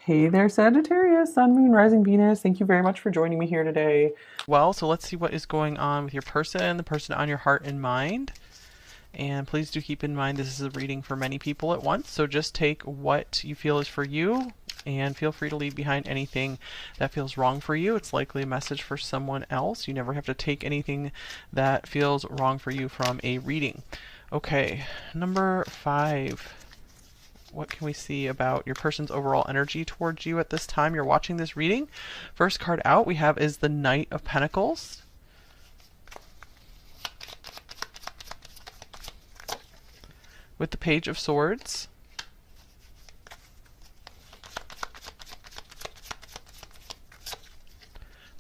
Hey there, Sagittarius, Sun, Moon, Rising, Venus. Thank you very much for joining me here today. Well, so let's see what is going on with your person, the person on your heart and mind. And please do keep in mind this is a reading for many people at once, so just take what you feel is for you and feel free to leave behind anything that feels wrong for you. It's likely a message for someone else. You never have to take anything that feels wrong for you from a reading. Okay, number 5. What can we see about your person's overall energy towards you at this time you're watching this reading? First card out we have is the Knight of Pentacles. With the Page of Swords.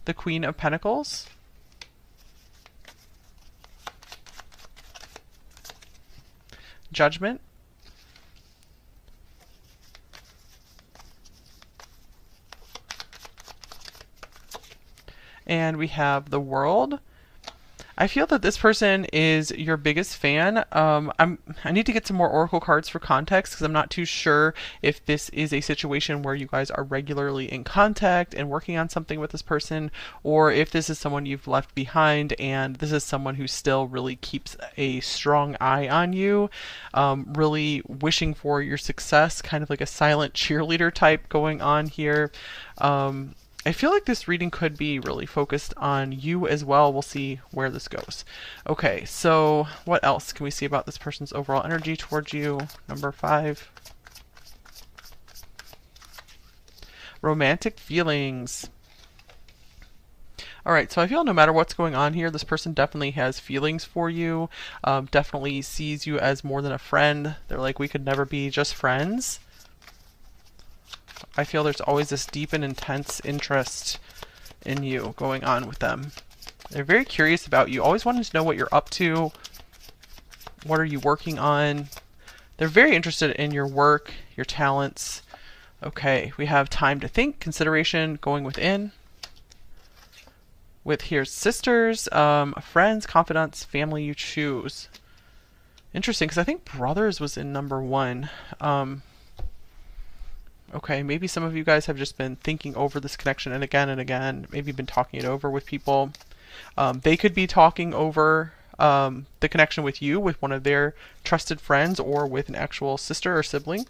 The Queen of Pentacles. Judgment. And we have the World. I feel that this person is your biggest fan. I need to get some more oracle cards for context because I'm not too sure if this is a situation where you guys are regularly in contact and working on something with this person, or if this is someone you've left behind and this is someone who still really keeps a strong eye on you, really wishing for your success, kind of like a silent cheerleader type going on here. I feel like this reading could be really focused on you as well. We'll see where this goes. Okay, so what else can we see about this person's overall energy towards you? Number 5. Romantic feelings. All right, so I feel no matter what's going on here, this person definitely has feelings for you, definitely sees you as more than a friend. They're like, we could never be just friends. I feel there's always this deep and intense interest in you going on with them. They're very curious about you, always wanting to know what you're up to. What are you working on? They're very interested in your work, your talents. Okay, we have time to think, consideration, going within. With here's sisters, friends, confidants, family you choose. Interesting, because I think brothers was in number 1. Okay, maybe some of you guys have just been thinking over this connection and again, maybe been talking it over with people. They could be talking over the connection with you, with one of their trusted friends, or with an actual sister or sibling.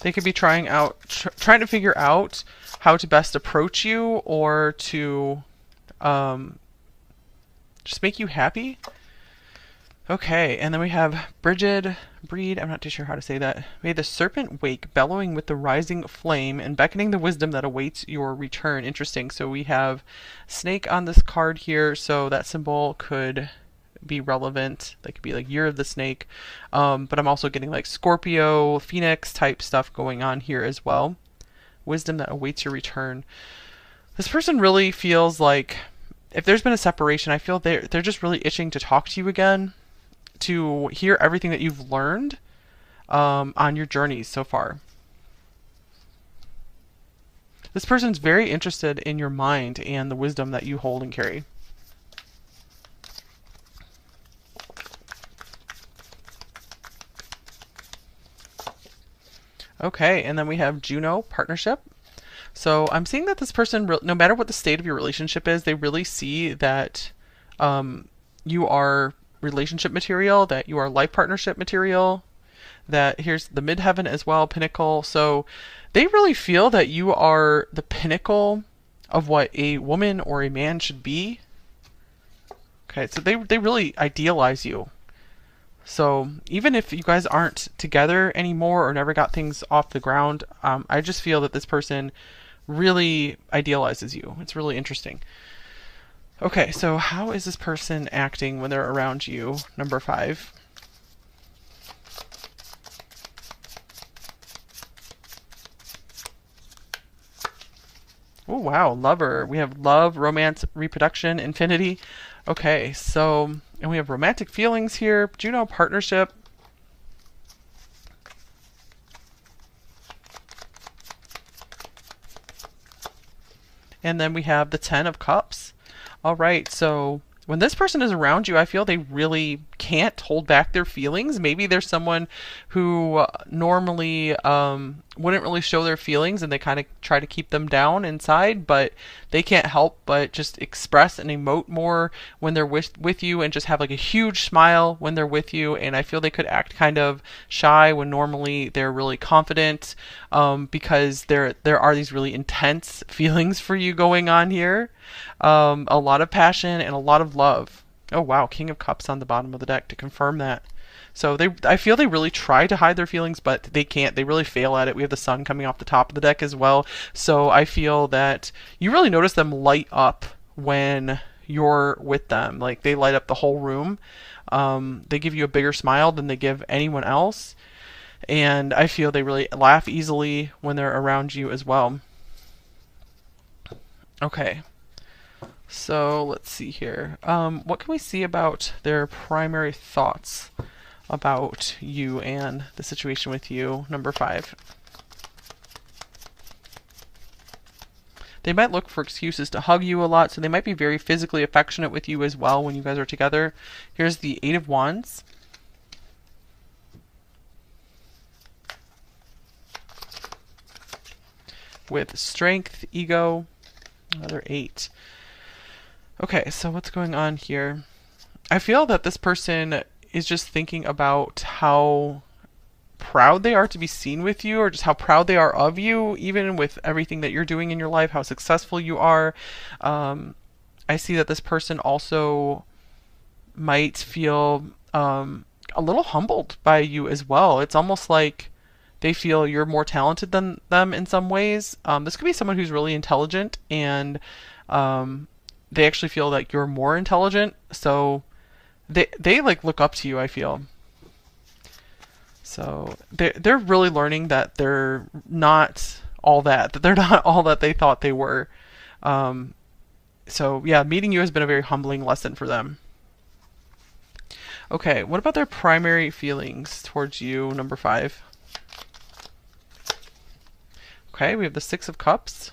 They could be trying to figure out how to best approach you or to just make you happy. Okay, and then we have Breed, I'm not too sure how to say that. May the serpent wake, bellowing with the rising flame and beckoning the wisdom that awaits your return. Interesting. So we have snake on this card here, so that symbol could be relevant. That could be like Year of the Snake. But I'm also getting like Scorpio, Phoenix type stuff going on here as well. Wisdom that awaits your return. This person really feels like if there's been a separation, I feel they're just really itching to talk to you again, to hear everything that you've learned on your journeys so far. This person's very interested in your mind and the wisdom that you hold and carry. Okay, and then we have Juno, partnership. So I'm seeing that this person, no matter what the state of your relationship is, they really see that you are relationship material, that you are life partnership material, that here's the midheaven as well, pinnacle. So they really feel that you are the pinnacle of what a woman or a man should be. Okay, so they really idealize you. So even if you guys aren't together anymore or never got things off the ground, I just feel that this person really idealizes you. It's really interesting. Okay, so how is this person acting when they're around you? Number 5. Oh, wow, lover. We have love, romance, reproduction, infinity. Okay, so, and we have romantic feelings here. Juno, partnership. And then we have the 10 of Cups. All right, so when this person is around you, I feel they really can't hold back their feelings. Maybe there's someone who normally wouldn't really show their feelings and they kind of try to keep them down inside, but they can't help but just express and emote more when they're with you and just have like a huge smile when they're with you. And I feel they could act kind of shy when normally they're really confident, because there are these really intense feelings for you going on here. A lot of passion and a lot of love. Oh wow, King of Cups on the bottom of the deck to confirm that. So I feel they really try to hide their feelings, but they can't. They really fail at it. We have the sun coming off the top of the deck as well. So I feel that you really notice them light up when you're with them. Like they light up the whole room. They give you a bigger smile than they give anyone else. And I feel they really laugh easily when they're around you as well. Okay. So let's see here. What can we see about their primary thoughts about you and the situation with you, number 5? They might look for excuses to hug you a lot, so they might be very physically affectionate with you as well when you guys are together. Here's the 8 of Wands. With strength, ego, another 8. Okay, so what's going on here? I feel that this person is just thinking about how proud they are to be seen with you, or just how proud they are of you, even with everything that you're doing in your life, how successful you are. I see that this person also might feel a little humbled by you as well. It's almost like they feel you're more talented than them in some ways. This could be someone who's really intelligent, and they actually feel like you're more intelligent, so they like look up to you, I feel. So they're really learning that they're not all that they're not all that they thought they were. So yeah, meeting you has been a very humbling lesson for them. Okay, what about their primary feelings towards you, number 5? Okay, we have the 6 of Cups.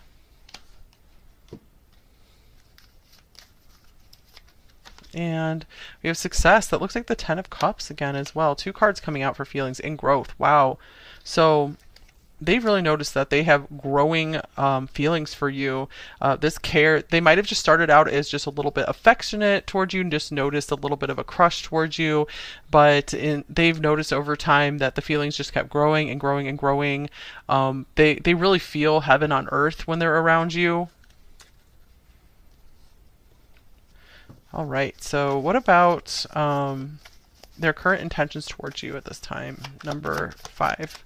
And we have success. That looks like the 10 of Cups again as well. 2 cards coming out for feelings and growth. Wow. So they've really noticed that they have growing feelings for you. This care, they might have just started out as just a little bit affectionate towards you and just noticed a little bit of a crush towards you. But they've noticed over time that the feelings just kept growing and growing and growing. They really feel heaven on earth when they're around you. All right, so what about their current intentions towards you at this time, number 5?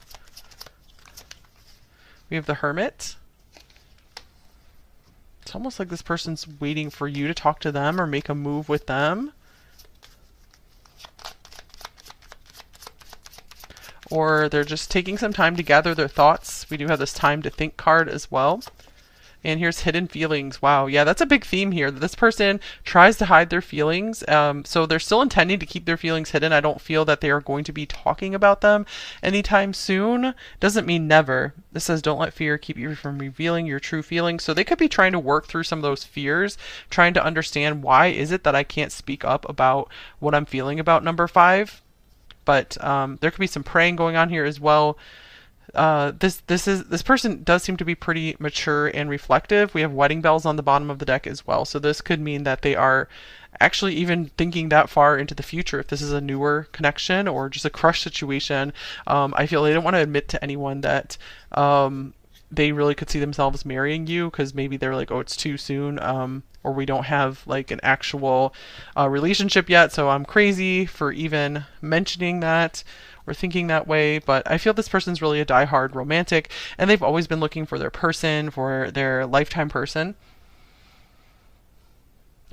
We have the Hermit. It's almost like this person's waiting for you to talk to them or make a move with them. Or they're just taking some time to gather their thoughts. We do have this time to think card as well. And here's hidden feelings. Wow, yeah, that's a big theme here. This person tries to hide their feelings. So they're still intending to keep their feelings hidden. I don't feel that they are going to be talking about them anytime soon. Doesn't mean never. This says don't let fear keep you from revealing your true feelings. So they could be trying to work through some of those fears, trying to understand why is it that I can't speak up about what I'm feeling about number 5. But there could be some praying going on here as well. This person does seem to be pretty mature and reflective. We have wedding bells on the bottom of the deck as well. So this could mean that they are actually even thinking that far into the future. If this is a newer connection or just a crush situation, I feel they don't want to admit to anyone that they really could see themselves marrying you, because maybe they're like, oh, it's too soon, or we don't have like an actual relationship yet, so I'm crazy for even mentioning that or thinking that way. But I feel this person's really a diehard romantic, and they've always been looking for their person, for their lifetime person.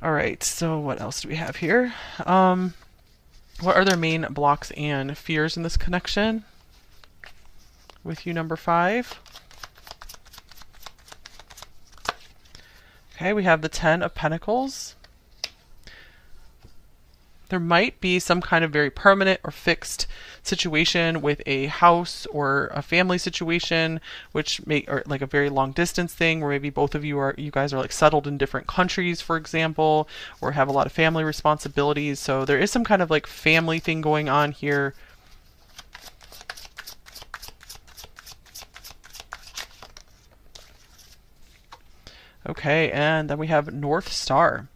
All right, so what else do we have here? What are their main blocks and fears in this connection with you, number 5? Okay, we have the 10 of Pentacles. There might be some kind of very permanent or fixed situation with a house or a family situation, which may, or like a very long distance thing where maybe both of you guys are like settled in different countries, for example, or have a lot of family responsibilities. So there is some kind of like family thing going on here. Okay, and then we have North Star.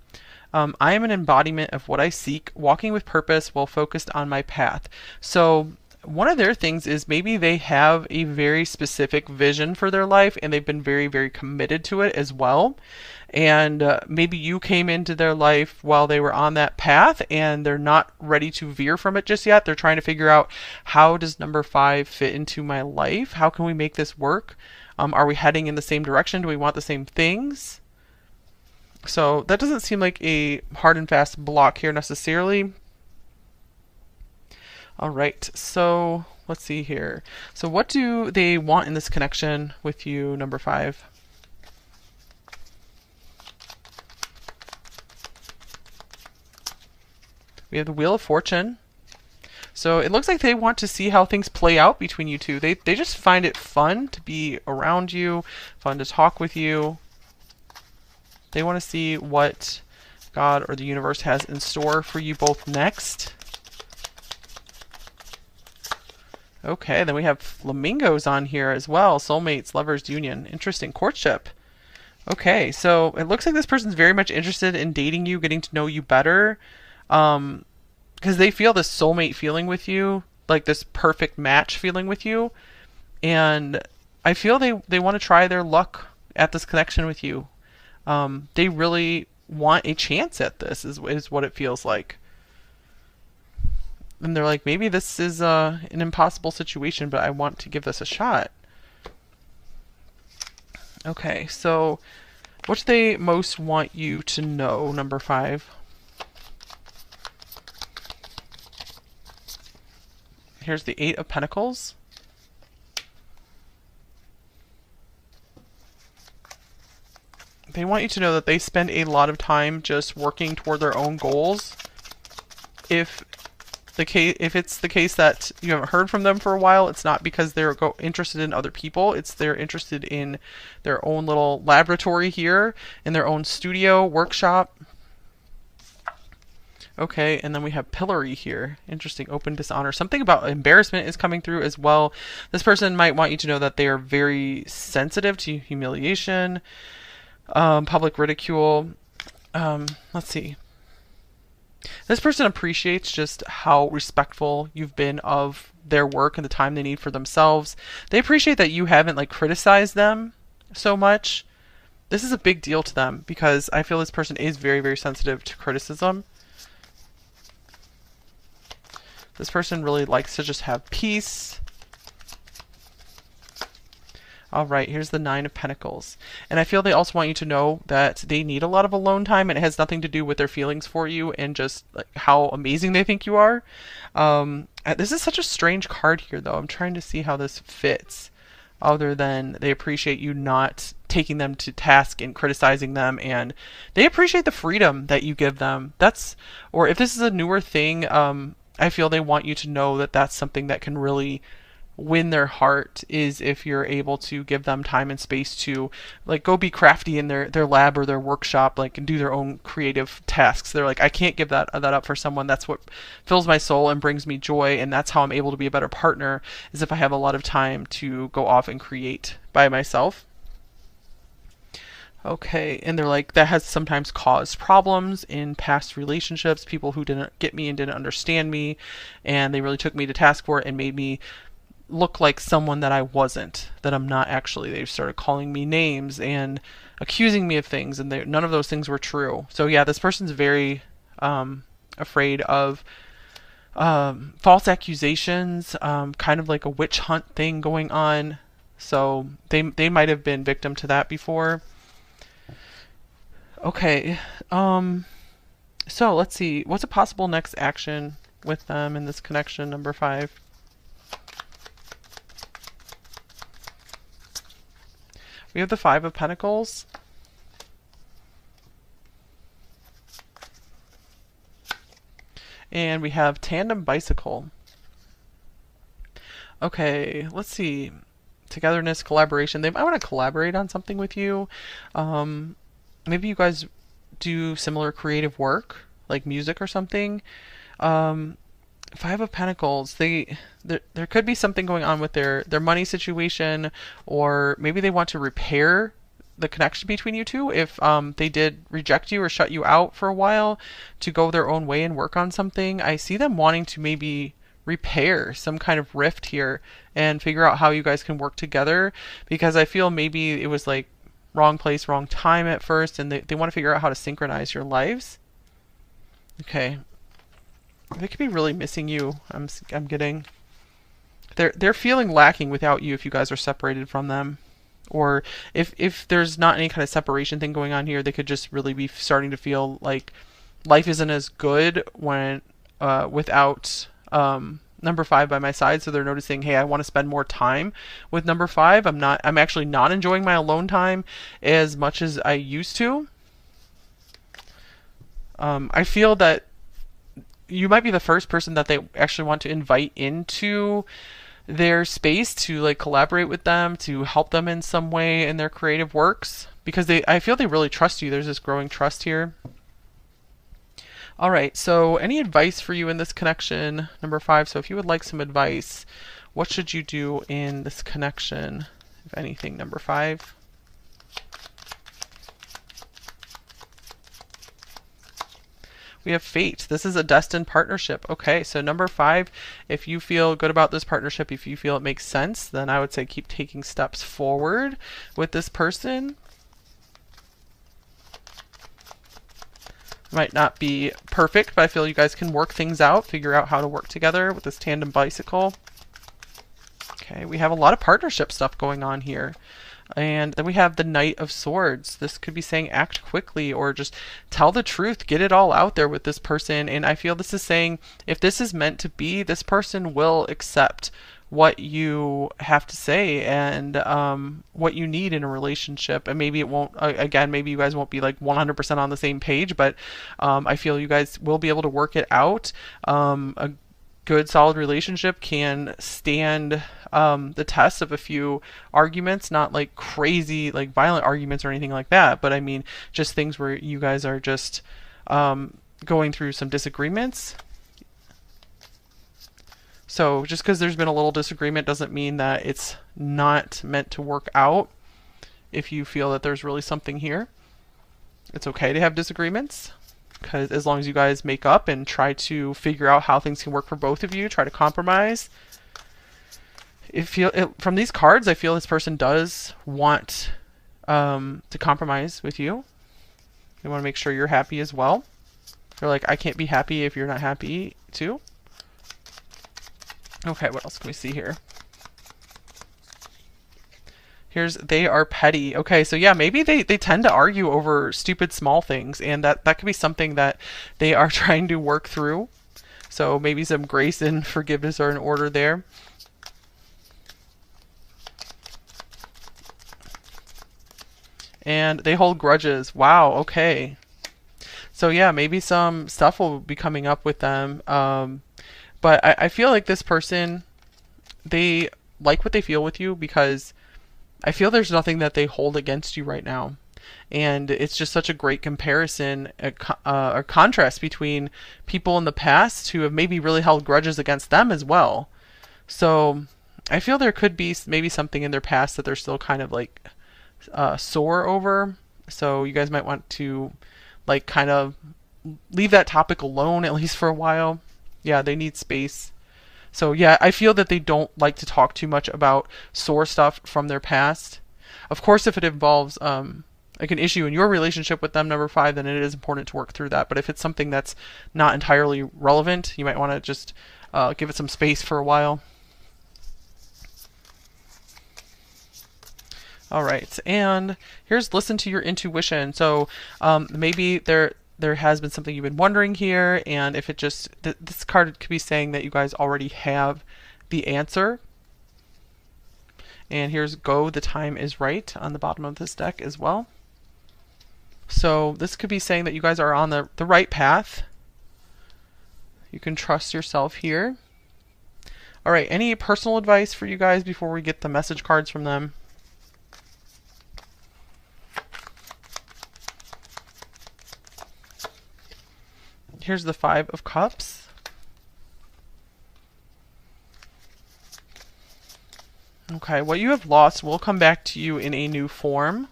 I am an embodiment of what I seek, walking with purpose while focused on my path. So one of their things is maybe they have a very specific vision for their life and they've been very, very committed to it as well. And maybe you came into their life while they were on that path and they're not ready to veer from it just yet. They're trying to figure out, how does number 5 fit into my life? How can we make this work? Are we heading in the same direction? Do we want the same things? So that doesn't seem like a hard and fast block here necessarily. All right, so let's see here. So what do they want in this connection with you, number 5? We have the Wheel of Fortune. So it looks like they want to see how things play out between you two. They just find it fun to be around you, fun to talk with you. They want to see what God or the universe has in store for you both next. Okay, then we have flamingos on here as well. Soulmates, lovers, union. Interesting. Courtship. Okay, so it looks like this person's very much interested in dating you, getting to know you better. Because they feel this soulmate feeling with you, like this perfect match feeling with you. And I feel they want to try their luck at this connection with you. They really want a chance at this, is what it feels like. And they're like, maybe this is an impossible situation, but I want to give this a shot. Okay, so what do they most want you to know, number 5? Here's the 8 of Pentacles. They want you to know that they spend a lot of time just working toward their own goals. If it's the case that you haven't heard from them for a while, it's not because they're interested in other people. It's they're interested in their own little laboratory here, in their own studio, workshop. Okay, and then we have Pillory here. Interesting, open dishonor. Something about embarrassment is coming through as well. This person might want you to know that they are very sensitive to humiliation, public ridicule. Let's see. This person appreciates just how respectful you've been of their work and the time they need for themselves. They appreciate that you haven't like criticized them so much. This is a big deal to them because I feel this person is very, very sensitive to criticism. This person really likes to just have peace. All right, here's the 9 of Pentacles. And I feel they also want you to know that they need a lot of alone time, and it has nothing to do with their feelings for you and just like how amazing they think you are. This is such a strange card here, though. I'm trying to see how this fits, other than they appreciate you not taking them to task and criticizing them, and they appreciate the freedom that you give them. Or if this is a newer thing, I feel they want you to know that that's something that can really win their heart, is if you're able to give them time and space to like go be crafty in their lab or their workshop, like, and do their own creative tasks. They're like, I can't give that up for someone. That's what fills my soul and brings me joy, and that's how I'm able to be a better partner, is if I have a lot of time to go off and create by myself. Okay, and they're like, that has sometimes caused problems in past relationships, people who didn't get me and didn't understand me, and they really took me to task for it and made me look like someone that I wasn't, that I'm not actually. They started calling me names and accusing me of things, and none of those things were true. So yeah, this person's very afraid of false accusations, kind of like a witch hunt thing going on. So they might have been victim to that before. Okay, so let's see. What's a possible next action with them in this connection, number 5? We have the 5 of Pentacles. And we have tandem bicycle. Okay, let's see. Togetherness, collaboration. They might want to collaborate on something with you. Maybe you guys do similar creative work, like music or something. Um, Five of Pentacles. There could be something going on with their money situation, or maybe they want to repair the connection between you two if they did reject you or shut you out for a while to go their own way and work on something. I see them wanting to maybe repair some kind of rift here and figure out how you guys can work together, because I feel maybe it was like wrong place, wrong time at first, and they want to figure out how to synchronize your lives. Okay. They could be really missing you. I'm getting they're feeling lacking without you if you guys are separated from them. Or if there's not any kind of separation thing going on here, they could just really be starting to feel like life isn't as good when without number five by my side. So they're noticing, hey, I want to spend more time with number five. I'm actually not enjoying my alone time as much as I used to. I feel that you might be the first person that they actually want to invite into their space to like collaborate with them, to help them in some way in their creative works, because I feel they really trust you. There's this growing trust here. All right, so any advice for you in this connection, number five? So if you would like some advice, what should you do in this connection, if anything, number five? We have fate. This is a destined partnership. Okay, so number five, if you feel good about this partnership, if you feel it makes sense, then I would say keep taking steps forward with this person. Might not be perfect, but I feel you guys can work things out, figure out how to work together with this tandem bicycle. Okay, we have a lot of partnership stuff going on here. And then we have the Knight of Swords. This could be saying act quickly or just tell the truth, get it all out there with this person. And I feel this is saying if this is meant to be, this person will accept what you have to say and what you need in a relationship. And maybe it won't, again, maybe you guys won't be like 100% on the same page, but I feel you guys will be able to work it out. A good solid relationship can stand the test of a few arguments, not like crazy like violent arguments or anything like that, but I mean just things where you guys are just going through some disagreements. So just because there's been a little disagreement doesn't mean that it's not meant to work out. If you feel that there's really something here, it's okay to have disagreements, because as long as you guys make up and try to figure out how things can work for both of you, try to compromise. From these cards, I feel this person does want to compromise with you. They want to make sure you're happy as well. They're like, I can't be happy if you're not happy too. Okay, what else can we see here? Here's they are petty. Okay, so yeah, maybe they tend to argue over stupid small things, and that could be something that they are trying to work through. So maybe some grace and forgiveness are in order there. And they hold grudges. Wow, okay. So yeah, maybe some stuff will be coming up with them. But I feel like this person, they like what they feel with you, because I feel there's nothing that they hold against you right now. And it's just such a great comparison, a contrast between people in the past who have maybe really held grudges against them as well. So I feel there could be maybe something in their past that they're still kind of like sore over. So you guys might want to like kind of leave that topic alone, at least for a while. Yeah, they need space. So yeah, I feel that they don't like to talk too much about sore stuff from their past. Of course, if it involves like an issue in your relationship with them, number five, then it is important to work through that. But if it's something that's not entirely relevant, you might want to just give it some space for a while. All right, and here's listen to your intuition. So maybe there has been something you've been wondering here, and if it just this card could be saying that you guys already have the answer. And here's go, the time is right on the bottom of this deck as well. So this could be saying that you guys are on the right path. You can trust yourself here. All right, any personal advice for you guys before we get the message cards from them? Here's the Five of Cups. Okay, what you have lost will come back to you in a new form.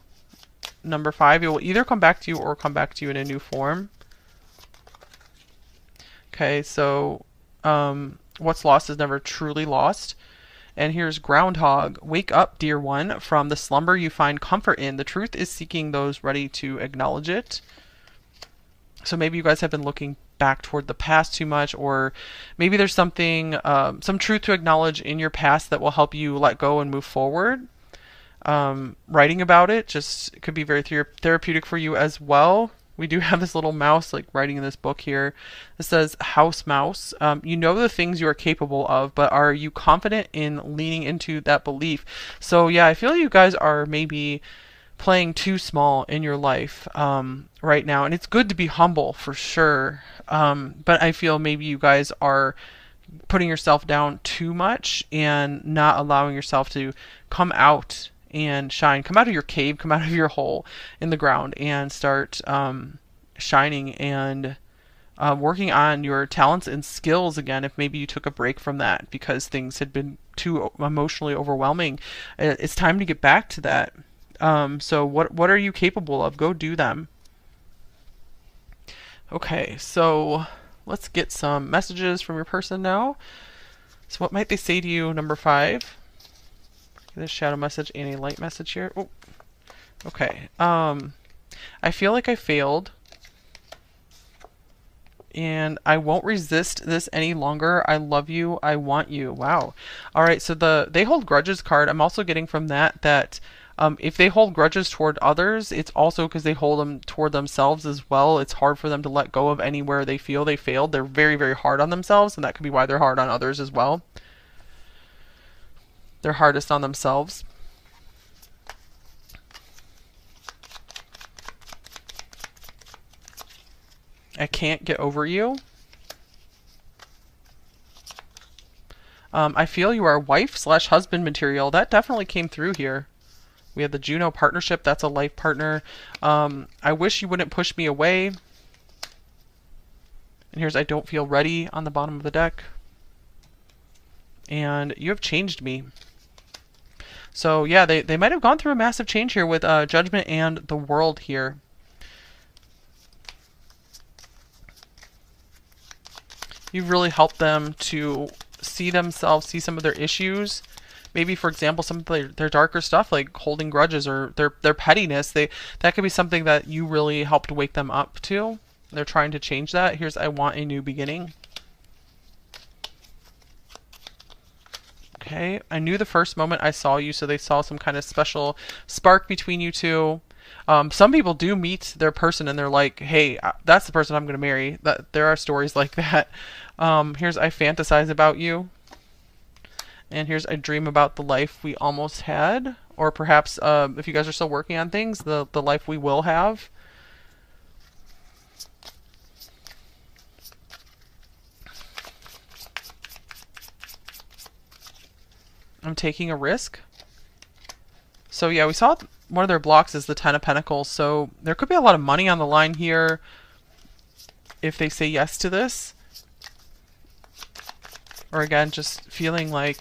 Number 5, it will either come back to you or come back to you in a new form. Okay, so what's lost is never truly lost. And here's Groundhog. Wake up, dear one, from the slumber you find comfort in. The truth is seeking those ready to acknowledge it. So maybe you guys have been looking back toward the past too much, or maybe there's something, some truth to acknowledge in your past that will help you let go and move forward. Writing about it just could be very therapeutic for you as well. We do have this little mouse like writing in this book here. It says, House Mouse. You know the things you are capable of, but are you confident in leaning into that belief? So yeah, I feel you guys are maybe playing too small in your life right now, and it's good to be humble for sure. But I feel maybe you guys are putting yourself down too much and not allowing yourself to come out and shine. Come out of your cave, come out of your hole in the ground, and start shining and working on your talents and skills again. If maybe you took a break from that because things had been too emotionally overwhelming, it's time to get back to that. So what are you capable of? Go do them. Okay, so let's get some messages from your person now. So what might they say to you, number 5? Get a shadow message and a light message here. Oh, okay. I feel like I failed, and I won't resist this any longer. I love you. I want you. Wow. All right. So the they hold grudges card. I'm also getting from that if they hold grudges toward others, it's also because they hold them toward themselves as well. It's hard for them to let go of anywhere they feel they failed. They're very, very hard on themselves, and that could be why they're hard on others as well. They're hardest on themselves. I can't get over you. I feel you are wife/husband material. That definitely came through here. We have the Juno partnership. That's a life partner. I wish you wouldn't push me away. And here's I don't feel ready on the bottom of the deck. And you have changed me. So yeah, they might have gone through a massive change here with Judgment and the World here. You've really helped them to see themselves, see some of their issues. Maybe, for example, some of their darker stuff, like holding grudges or their pettiness. That could be something that you really helped wake them up to. They're trying to change that. Here's I want a new beginning. Okay, I knew the first moment I saw you, so they saw some kind of special spark between you two. Some people do meet their person and they're like, hey, that's the person I'm going to marry. There are stories like that. Here's I fantasize about you. And here's I dream about the life we almost had. Or perhaps if you guys are still working on things, the life we will have. I'm taking a risk. So yeah, we saw one of their blocks is the Ten of Pentacles. So there could be a lot of money on the line here if they say yes to this. Or again, just feeling like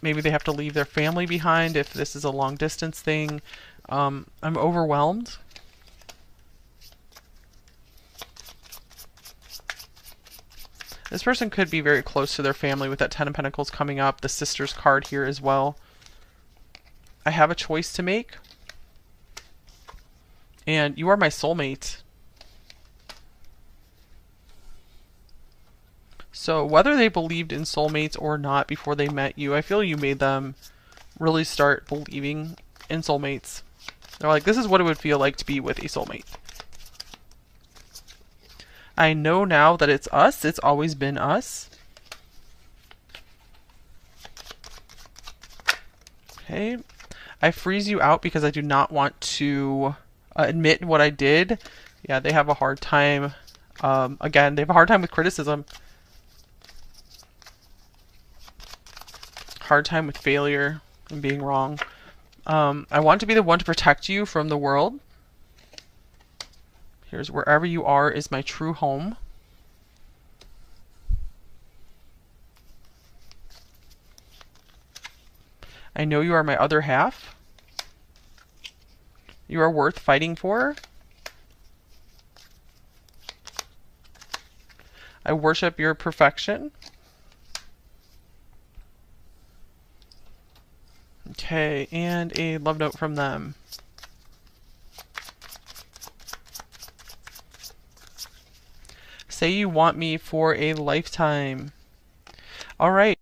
maybe they have to leave their family behind if this is a long distance thing. I'm overwhelmed. This person could be very close to their family with that Ten of Pentacles coming up. The Sisters card here as well. I have a choice to make. And you are my soulmate. So whether they believed in soulmates or not before they met you, I feel you made them really start believing in soulmates. They're like, this is what it would feel like to be with a soulmate. I know now that it's us. It's always been us. Okay. I freeze you out because I do not want to admit what I did. Yeah, they have a hard time. Again, they have a hard time with criticism. hard time with failure and being wrong. I want to be the one to protect you from the world. Here's wherever you are is my true home. I know you are my other half. You are worth fighting for. I worship your perfection. Okay, and a love note from them. Say you want me for a lifetime. All right.